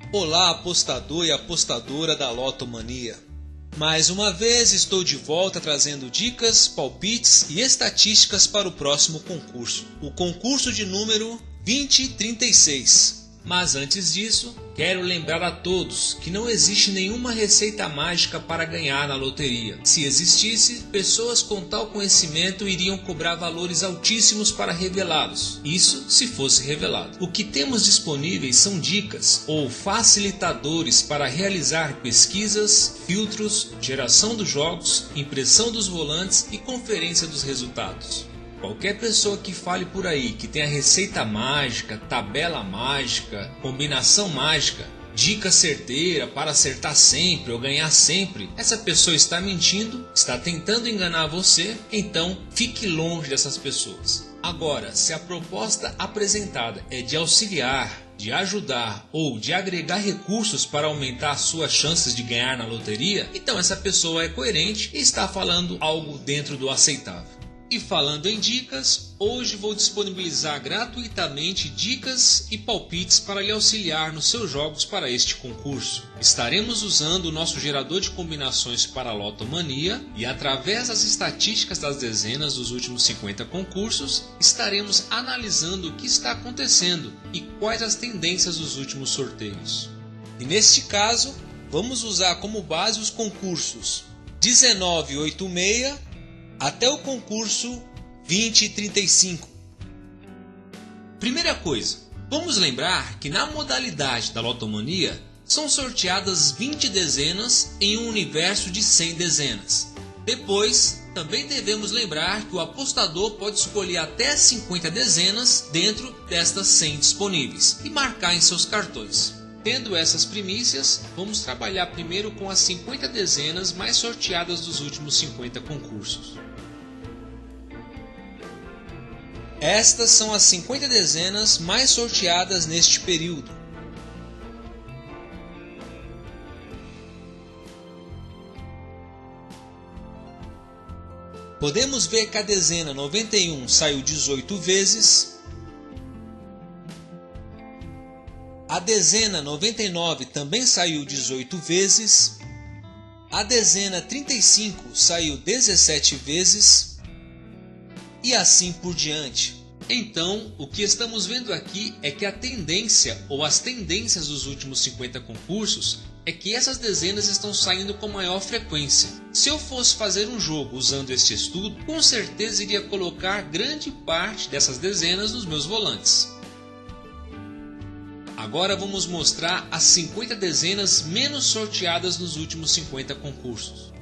Olá, apostador e apostadora da Lotomania. Mais uma vez estou de volta trazendo dicas, palpites e estatísticas para o próximo concurso. O concurso de número 2036. Mas antes disso, quero lembrar a todos que não existe nenhuma receita mágica para ganhar na loteria. Se existisse, pessoas com tal conhecimento iriam cobrar valores altíssimos para revelá-los. Isso se fosse revelado. O que temos disponíveis são dicas ou facilitadores para realizar pesquisas, filtros, geração dos jogos, impressão dos volantes e conferência dos resultados. Qualquer pessoa que fale por aí que tem a receita mágica, tabela mágica, combinação mágica, dica certeira para acertar sempre ou ganhar sempre, essa pessoa está mentindo, está tentando enganar você, então fique longe dessas pessoas. Agora, se a proposta apresentada é de auxiliar, de ajudar ou de agregar recursos para aumentar as suas chances de ganhar na loteria, então essa pessoa é coerente e está falando algo dentro do aceitável. E falando em dicas, hoje vou disponibilizar gratuitamente dicas e palpites para lhe auxiliar nos seus jogos para este concurso. Estaremos usando o nosso gerador de combinações para a Lotomania e através das estatísticas das dezenas dos últimos 50 concursos, estaremos analisando o que está acontecendo e quais as tendências dos últimos sorteios. E neste caso, vamos usar como base os concursos 1986 até o concurso 2035. Primeira coisa, vamos lembrar que na modalidade da Lotomania são sorteadas 20 dezenas em um universo de 100 dezenas. Depois, também devemos lembrar que o apostador pode escolher até 50 dezenas dentro destas 100 disponíveis e marcar em seus cartões. Tendo essas primícias, vamos trabalhar primeiro com as 50 dezenas mais sorteadas dos últimos 50 concursos. Estas são as 50 dezenas mais sorteadas neste período. Podemos ver que a dezena 91 saiu 18 vezes. A dezena 99 também saiu 18 vezes. A dezena 35 saiu 17 vezes. E assim por diante. Então, o que estamos vendo aqui é que a tendência ou as tendências dos últimos 50 concursos é que essas dezenas estão saindo com maior frequência. Se eu fosse fazer um jogo usando este estudo, com certeza iria colocar grande parte dessas dezenas nos meus volantes. Agora vamos mostrar as 50 dezenas menos sorteadas nos últimos 50 concursos.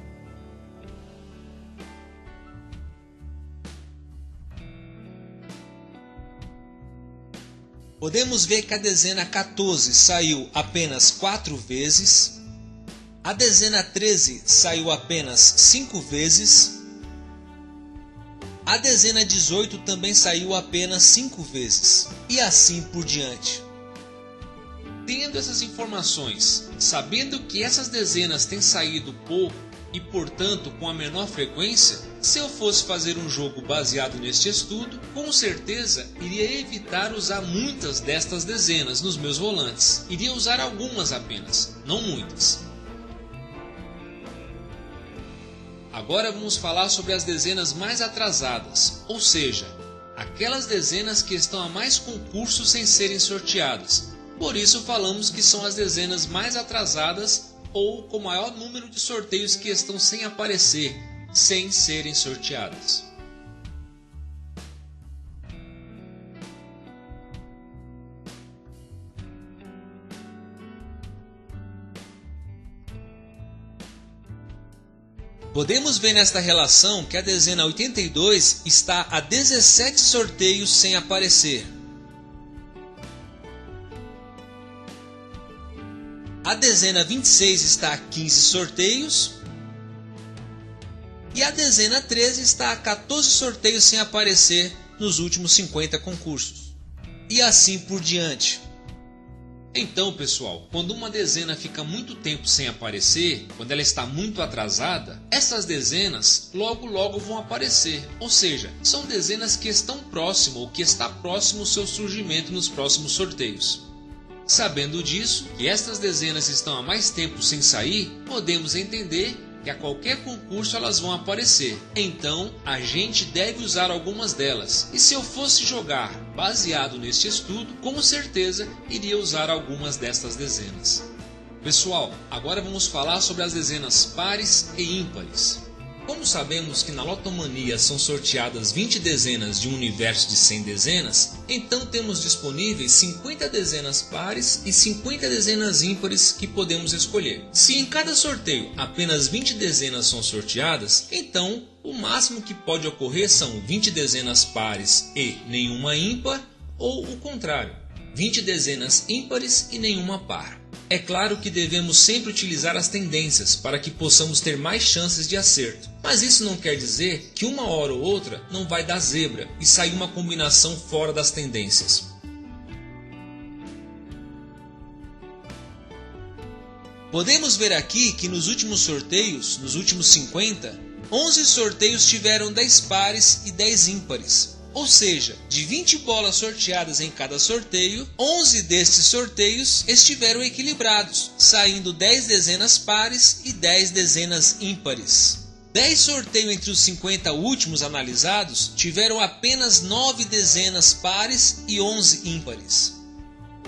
Podemos ver que a dezena 14 saiu apenas 4 vezes, a dezena 13 saiu apenas 5 vezes, a dezena 18 também saiu apenas 5 vezes, e assim por diante. Tendo essas informações, sabendo que essas dezenas têm saído pouco e, portanto, com a menor frequência, se eu fosse fazer um jogo baseado neste estudo, com certeza iria evitar usar muitas destas dezenas nos meus volantes. Iria usar algumas apenas, não muitas. Agora vamos falar sobre as dezenas mais atrasadas, ou seja, aquelas dezenas que estão há mais concursos sem serem sorteadas. Por isso falamos que são as dezenas mais atrasadas ou com maior número de sorteios que estão sem aparecer, sem serem sorteadas. Podemos ver nesta relação que a dezena 82 está a 17 sorteios sem aparecer. A dezena 26 está a 15 sorteios. E a dezena 13 está a 14 sorteios sem aparecer nos últimos 50 concursos. E assim por diante. Então, pessoal, quando uma dezena fica muito tempo sem aparecer, quando ela está muito atrasada, essas dezenas logo vão aparecer. Ou seja, são dezenas que estão próximo ou que está próximo o seu surgimento nos próximos sorteios. Sabendo disso, que estas dezenas estão há mais tempo sem sair, podemos entender que a qualquer concurso elas vão aparecer. Então, a gente deve usar algumas delas. E se eu fosse jogar baseado neste estudo, com certeza iria usar algumas destas dezenas. Pessoal, agora vamos falar sobre as dezenas pares e ímpares. Como sabemos que na Lotomania são sorteadas 20 dezenas de um universo de 100 dezenas, então temos disponíveis 50 dezenas pares e 50 dezenas ímpares que podemos escolher. Se em cada sorteio apenas 20 dezenas são sorteadas, então o máximo que pode ocorrer são 20 dezenas pares e nenhuma ímpar, ou o contrário, 20 dezenas ímpares e nenhuma par. É claro que devemos sempre utilizar as tendências para que possamos ter mais chances de acerto, mas isso não quer dizer que uma hora ou outra não vai dar zebra e sair uma combinação fora das tendências. Podemos ver aqui que nos últimos sorteios, nos últimos 50, 11 sorteios tiveram 10 pares e 10 ímpares. Ou seja, de 20 bolas sorteadas em cada sorteio, 11 destes sorteios estiveram equilibrados, saindo 10 dezenas pares e 10 dezenas ímpares. 10 sorteios entre os 50 últimos analisados tiveram apenas 9 dezenas pares e 11 ímpares.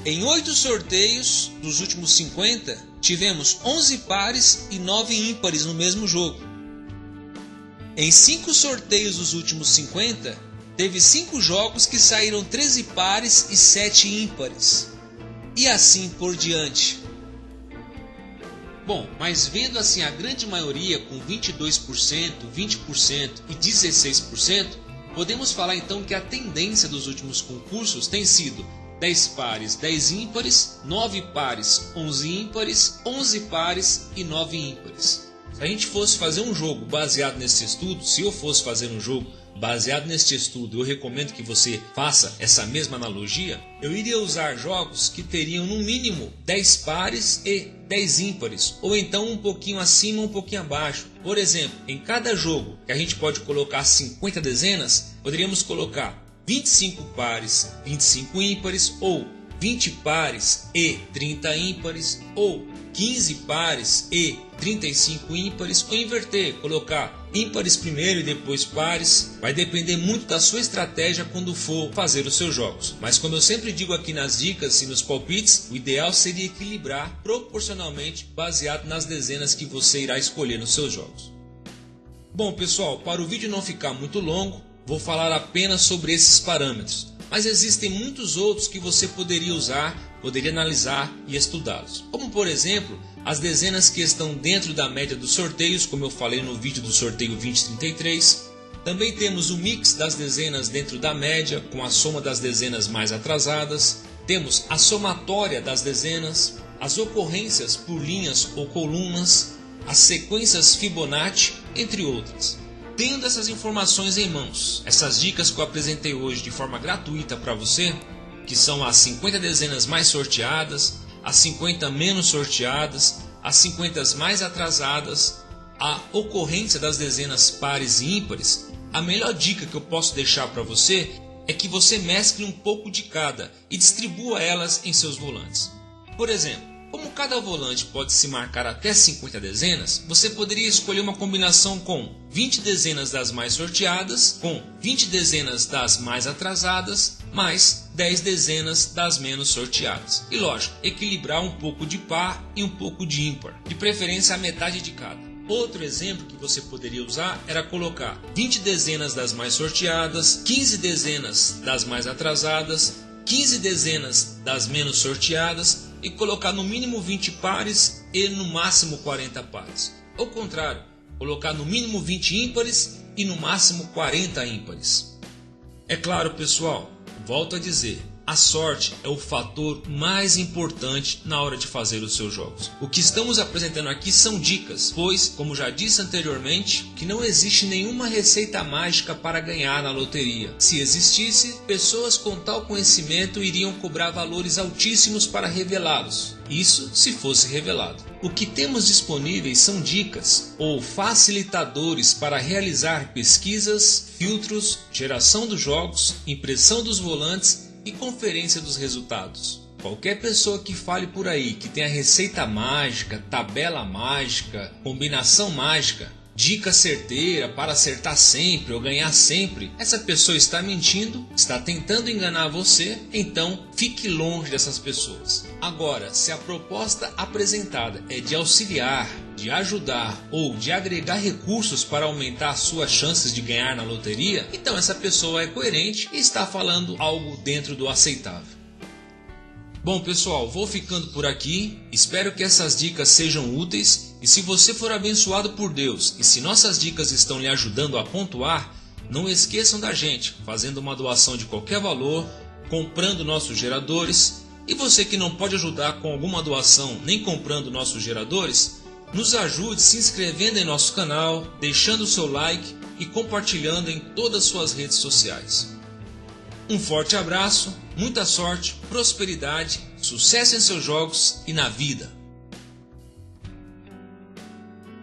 Em 8 sorteios dos últimos 50, tivemos 11 pares e 9 ímpares no mesmo jogo. Em 5 sorteios dos últimos 50, teve 5 jogos que saíram 13 pares e 7 ímpares. E assim por diante. Bom, mas vendo assim a grande maioria com 22%, 20% e 16%, podemos falar então que a tendência dos últimos concursos tem sido 10 pares, 10 ímpares, 9 pares, 11 ímpares, 11 pares e 9 ímpares. Se a gente fosse fazer um jogo baseado nesse estudo, se eu fosse fazer um jogo baseado neste estudo, eu recomendo que você faça essa mesma analogia, eu iria usar jogos que teriam no mínimo 10 pares e 10 ímpares, ou então um pouquinho acima, um pouquinho abaixo. Por exemplo, em cada jogo que a gente pode colocar 50 dezenas, poderíamos colocar 25 pares, 25 ímpares, ou 20 pares e 30 ímpares, ou 15 pares e 35 ímpares, ou inverter, colocar ímpares primeiro e depois pares. Vai depender muito da sua estratégia quando for fazer os seus jogos. Mas como eu sempre digo aqui nas dicas e nos palpites, o ideal seria equilibrar proporcionalmente baseado nas dezenas que você irá escolher nos seus jogos. Bom pessoal, para o vídeo não ficar muito longo, vou falar apenas sobre esses parâmetros. Mas existem muitos outros que você poderia usar, poderia analisar e estudá-los. Como por exemplo, as dezenas que estão dentro da média dos sorteios, como eu falei no vídeo do sorteio 2033. Também temos o mix das dezenas dentro da média, com a soma das dezenas mais atrasadas. Temos a somatória das dezenas, as ocorrências por linhas ou colunas, as sequências Fibonacci, entre outras. Tendo essas informações em mãos, essas dicas que eu apresentei hoje de forma gratuita para você, que são as 50 dezenas mais sorteadas, as 50 menos sorteadas, as 50 mais atrasadas, a ocorrência das dezenas pares e ímpares, a melhor dica que eu posso deixar para você é que você mescle um pouco de cada e distribua elas em seus volantes. Por exemplo, como cada volante pode se marcar até 50 dezenas, você poderia escolher uma combinação com 20 dezenas das mais sorteadas, com 20 dezenas das mais atrasadas, mais 10 dezenas das menos sorteadas. E lógico, equilibrar um pouco de par e um pouco de ímpar, de preferência a metade de cada. Outro exemplo que você poderia usar era colocar 20 dezenas das mais sorteadas, 15 dezenas das mais atrasadas, 15 dezenas das menos sorteadas, e colocar no mínimo 20 pares e no máximo 40 pares. Ao contrário, colocar no mínimo 20 ímpares e no máximo 40 ímpares. É claro, pessoal, volto a dizer, a sorte é o fator mais importante na hora de fazer os seus jogos. O que estamos apresentando aqui são dicas, pois, como já disse anteriormente, que não existe nenhuma receita mágica para ganhar na loteria. Se existisse, pessoas com tal conhecimento iriam cobrar valores altíssimos para revelá-los. Isso se fosse revelado. O que temos disponíveis são dicas ou facilitadores para realizar pesquisas, filtros, geração dos jogos, impressão dos volantes e conferência dos resultados. Qualquer pessoa que fale por aí que tem a receita mágica, tabela mágica, combinação mágica, dica certeira para acertar sempre ou ganhar sempre, essa pessoa está mentindo, está tentando enganar você, então fique longe dessas pessoas. Agora, se a proposta apresentada é de auxiliar, de ajudar ou de agregar recursos para aumentar as suas chances de ganhar na loteria, então essa pessoa é coerente e está falando algo dentro do aceitável. Bom pessoal, vou ficando por aqui, espero que essas dicas sejam úteis e se você for abençoado por Deus e se nossas dicas estão lhe ajudando a pontuar, não esqueçam da gente, fazendo uma doação de qualquer valor, comprando nossos geradores e você que não pode ajudar com alguma doação nem comprando nossos geradores, nos ajude se inscrevendo em nosso canal, deixando o seu like e compartilhando em todas as suas redes sociais. Um forte abraço, muita sorte, prosperidade, sucesso em seus jogos e na vida!